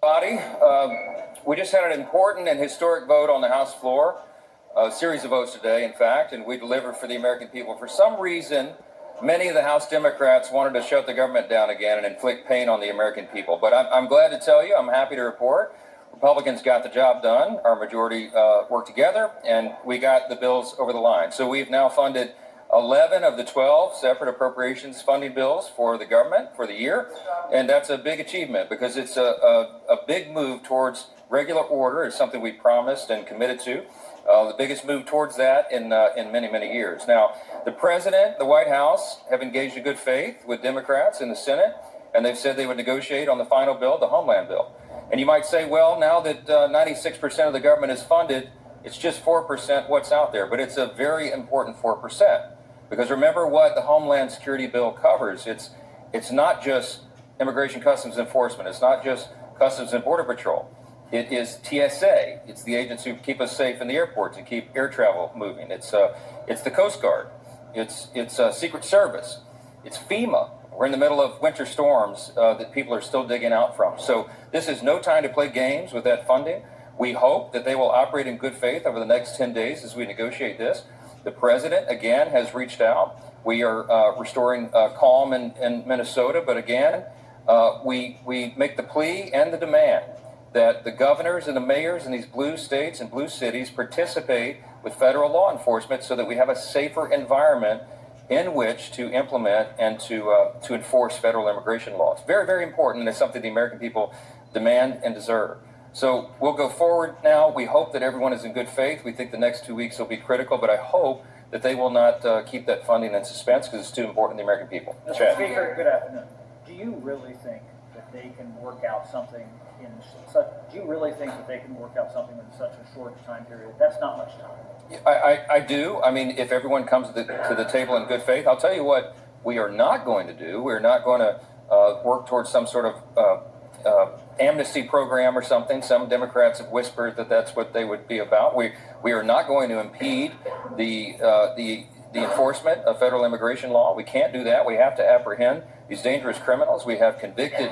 Body, we just had an important and historic vote on the House floor, a series of votes today, in fact, and we delivered for the American people. For some reason, many of the House Democrats wanted to shut the government down again and inflict pain on the American people. But I'm glad to tell you, I'm happy to report, Republicans got the job done. Our majority worked together, and we got the bills over the line. So we've now funded 11 of the 12 separate appropriations funding bills for the government for the year. And that's a big achievement because it's a big move towards regular order. It's something we promised and committed to. The biggest move towards that in many, many years. Now, the president, the White House have engaged in good faith with Democrats in the Senate, and they've said they would negotiate on the final bill, the Homeland Bill. And you might say, well, now that 96% of the government is funded, it's just 4% what's out there. But it's a very important 4%. Because remember what the Homeland Security Bill covers. It's not just Immigration Customs Enforcement. It's not just Customs and Border Patrol. It is TSA. It's the agents who keep us safe in the airports and keep air travel moving. It's the Coast Guard. It's Secret Service. It's FEMA. We're in the middle of winter storms that people are still digging out from. So this is no time to play games with that funding. We hope that they will operate in good faith over the next 10 days as we negotiate this. The president, again, has reached out. We are restoring calm in Minnesota, but again, we make the plea and the demand that the governors and the mayors in these blue states and blue cities participate with federal law enforcement so that we have a safer environment in which to implement and to enforce federal immigration laws. Very, very important, and it's something the American people demand and deserve. So we'll go forward now. We hope that everyone is in good faith. We think the next 2 weeks will be critical, but I hope that they will not keep that funding in suspense because it's too important to the American people. Mr. Speaker, good afternoon. Do you really think that they can work out something in such? Do you really think that they can work out something in such a short time period? That's not much time. I do. I mean, if everyone comes to the table in good faith, I'll tell you what we are not going to do. We're not going to work towards some sort of amnesty program or something. Some Democrats have whispered that that's what they would be about. We are not going to impede the enforcement of federal immigration law. We can't do that. We have to apprehend these dangerous criminals. We have convicted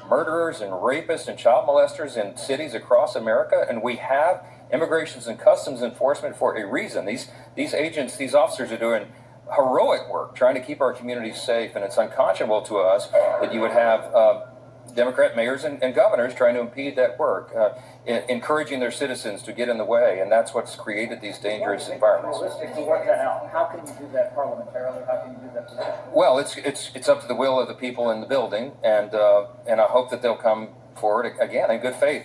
murderers and rapists and child molesters in cities across America, and we have Immigration and Customs Enforcement for a reason. These agents, these officers are doing heroic work trying to keep our communities safe, and it's unconscionable to us that you would have Democrat mayors and governors trying to impede that work, encouraging their citizens to get in the way, and that's what's created these dangerous environments. To work that out, how can you do that parliamentarily? How can you do that politically? Well, it's up to the will of the people in the building, and I hope that they'll come forward again in good faith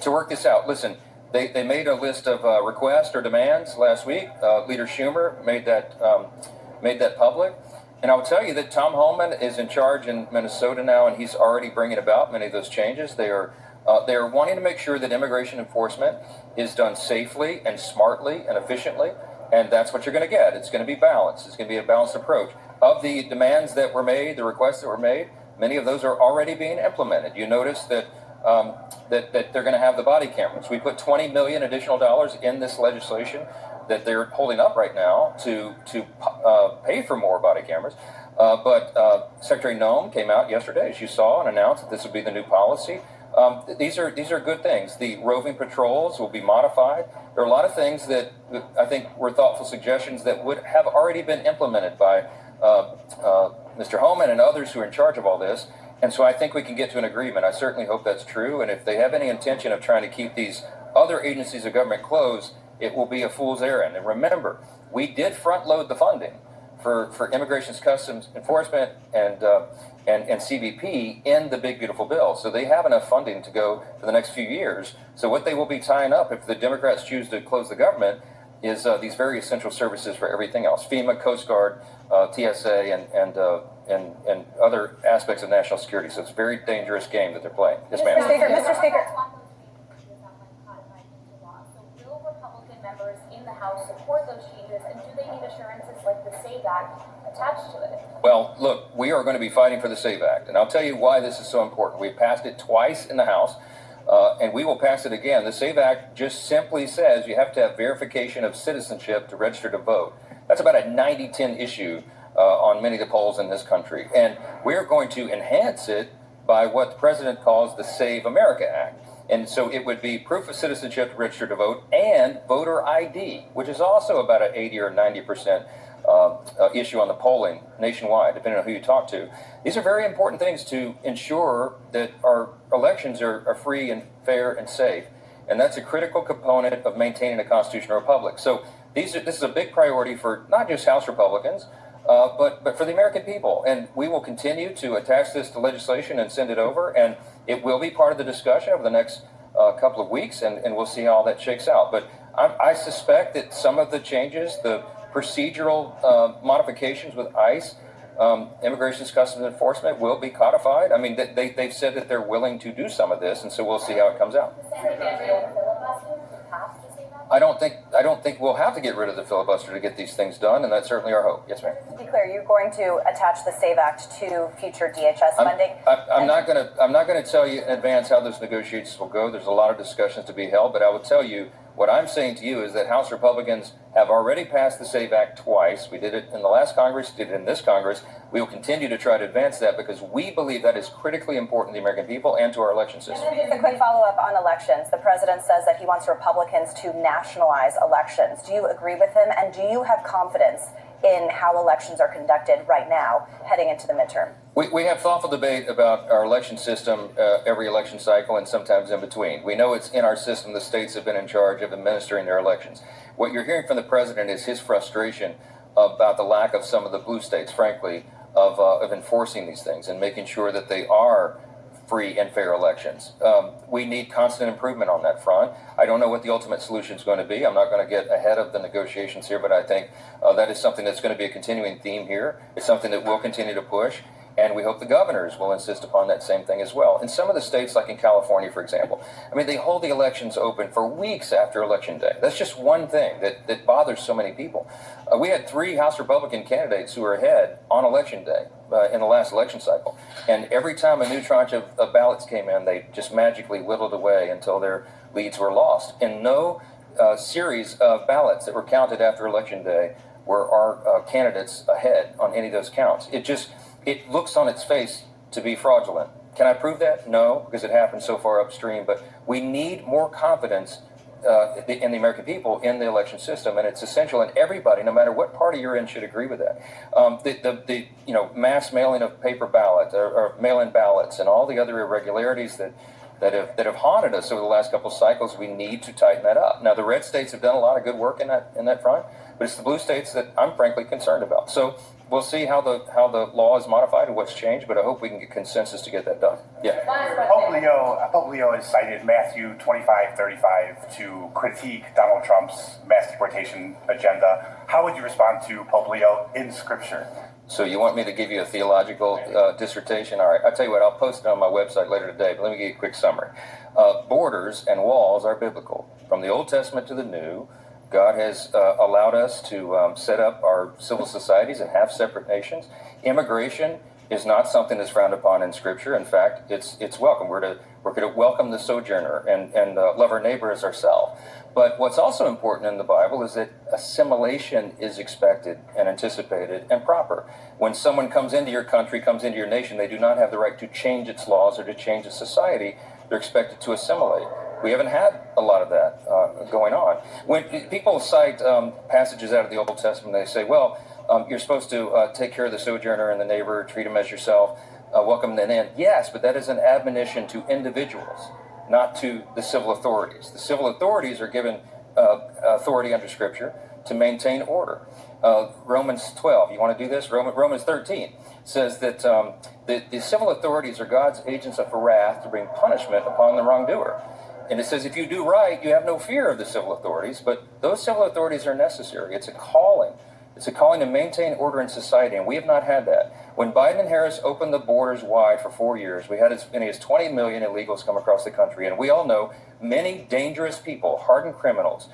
to work this out. Listen, they made a list of requests or demands last week. Leader Schumer made that public. And I'll tell you that Tom Homan is in charge in Minnesota now, and he's already bringing about many of those changes. They are wanting to make sure that immigration enforcement is done safely and smartly and efficiently, and that's what you're going to get. It's going to be balanced. It's going to be a balanced approach. Of the demands that were made, the requests that were made, many of those are already being implemented. You notice that that they're going to have the body cameras. We put $20 million additional dollars in this legislation that they're holding up right now to pay for more body cameras. But Secretary Noem came out yesterday, as you saw, and announced that this would be the new policy. These are good things. The roving patrols will be modified. There are a lot of things that I think were thoughtful suggestions that would have already been implemented by Mr. Homan and others who are in charge of all this. And so I think we can get to an agreement. I certainly hope that's true. And if they have any intention of trying to keep these other agencies of government closed, it will be a fool's errand. And remember, we did front load the funding for Immigration Customs Enforcement and CBP in the big beautiful bill. So they have enough funding to go for the next few years. So what they will be tying up if the Democrats choose to close the government is these very essential services for everything else: FEMA, Coast Guard, TSA, and other aspects of national security. So it's a very dangerous game that they're playing. Yes, ma'am. Mr. Speaker. Will Republican members in the House support those changes, and do they need assurances like the SAVE Act attached to it? Well, look, we are going to be fighting for the SAVE Act, and I'll tell you why this is so important. We've passed it twice in the House, and we will pass it again. The SAVE Act just simply says you have to have verification of citizenship to register to vote. That's about a 90-10 issue on many of the polls in this country, and we're going to enhance it by what the president calls the Save America Act. And so it would be proof of citizenship to register to vote and voter ID, which is also about an 80 or 90% issue on the polling nationwide, depending on who you talk to. These are very important things to ensure that our elections are free and fair and safe. And that's a critical component of maintaining a constitutional republic. So this is a big priority for not just House Republicans, but for the American people. And we will continue to attach this to legislation and send it over. And it will be part of the discussion over the next couple of weeks, and we'll see how all that shakes out. But I suspect that some of the changes, the procedural modifications with ICE, Immigration Customs Enforcement, will be codified. I mean, they've said that they're willing to do some of this, and so we'll see how it comes out. I don't think we'll have to get rid of the filibuster to get these things done, and that's certainly our hope. Yes, ma'am. To be clear, you're going to attach the SAVE Act to future DHS funding? I'm not going to tell you in advance how those negotiations will go. There's a lot of discussions to be held, but I will tell you what I'm saying to you is that House Republicans have already passed the SAVE Act twice. We did it in the last Congress, did it in this Congress. We will continue to try to advance that because we believe that is critically important to the American people and to our election system. Just a quick follow-up on elections. The president says that he wants Republicans to nationalize elections. Do you agree with him? And do you have confidence in how elections are conducted right now, heading into the midterm? We have thoughtful debate about our election system every election cycle and sometimes in between. We know it's in our system. The states have been in charge of administering their elections. What you're hearing from the president is his frustration about the lack of some of the blue states, frankly, of enforcing these things and making sure that they are free and fair elections. We need constant improvement on that front. I don't know what the ultimate solution is going to be. I'm not going to get ahead of the negotiations here, but I think that is something that's going to be a continuing theme here. It's something that we'll continue to push. And we hope the governors will insist upon that same thing as well. In some of the states, like in California, for example, I mean, they hold the elections open for weeks after Election Day. That's just one thing that bothers so many people. We had 3 House Republican candidates who were ahead on Election Day in the last election cycle. And every time a new tranche of ballots came in, they just magically whittled away until their leads were lost. And no series of ballots that were counted after Election Day were our candidates ahead on any of those counts. It looks on its face to be fraudulent. Can I prove that? No, because it happened so far upstream. But we need more confidence in the American people in the election system, and it's essential. And everybody, no matter what party you're in, should agree with that. The mass mailing of paper ballots or mail-in ballots and all the other irregularities that have haunted us over the last couple of cycles, we need to tighten that up. Now, the red states have done a lot of good work in that front, but it's the blue states that I'm frankly concerned about. So we'll see how the law is modified and what's changed, but I hope we can get consensus to get that done. Yeah. Pope Leo has cited Matthew 25:35 to critique Donald Trump's mass deportation agenda. How would you respond to Pope Leo in Scripture? So you want me to give you a theological dissertation? All right, I'll tell you what, I'll post it on my website later today, but let me give you a quick summary. Borders and walls are biblical. From the Old Testament to the New, God has allowed us to set up our civil societies and have separate nations. Immigration is not something that's frowned upon in Scripture. In fact, it's welcome. We're going to welcome the sojourner and love our neighbor as ourselves. But what's also important in the Bible is that assimilation is expected and anticipated and proper. When someone comes into your country, comes into your nation, they do not have the right to change its laws or to change its society. They're expected to assimilate. We haven't had a lot of that going on. When people cite passages out of the Old Testament, they say, well, you're supposed to take care of the sojourner and the neighbor, treat them as yourself, welcome them in. Yes, but that is an admonition to individuals, not to the civil authorities. The civil authorities are given authority under Scripture to maintain order. Romans 12, you want to do this? Romans 13 says that the civil authorities are God's agents of wrath to bring punishment upon the wrongdoer. And it says if you do right, you have no fear of the civil authorities, but those civil authorities are necessary. It's a calling. It's a calling to maintain order in society, and we have not had that. When Biden and Harris opened the borders wide for 4 years, we had as many as 20 million illegals come across the country, and we all know many dangerous people, hardened criminals,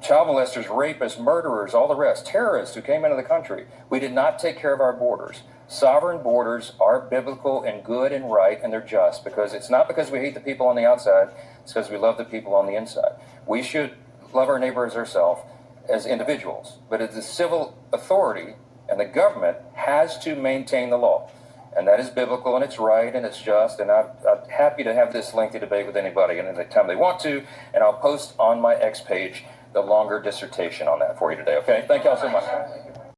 child molesters, rapists, murderers, all the rest, terrorists who came into the country. We did not take care of our borders. Sovereign borders are biblical and good and right, and they're just, because it's not because we hate the people on the outside, it's because we love the people on the inside. We should love our neighbor as ourselves, as individuals, but as the civil authority and the government has to maintain the law. and that is biblical, and it's right, and it's just, and I'm happy to have this lengthy debate with anybody anytime they want to, and I'll post on my X page the longer dissertation on that for you today, okay? Thank y'all so much.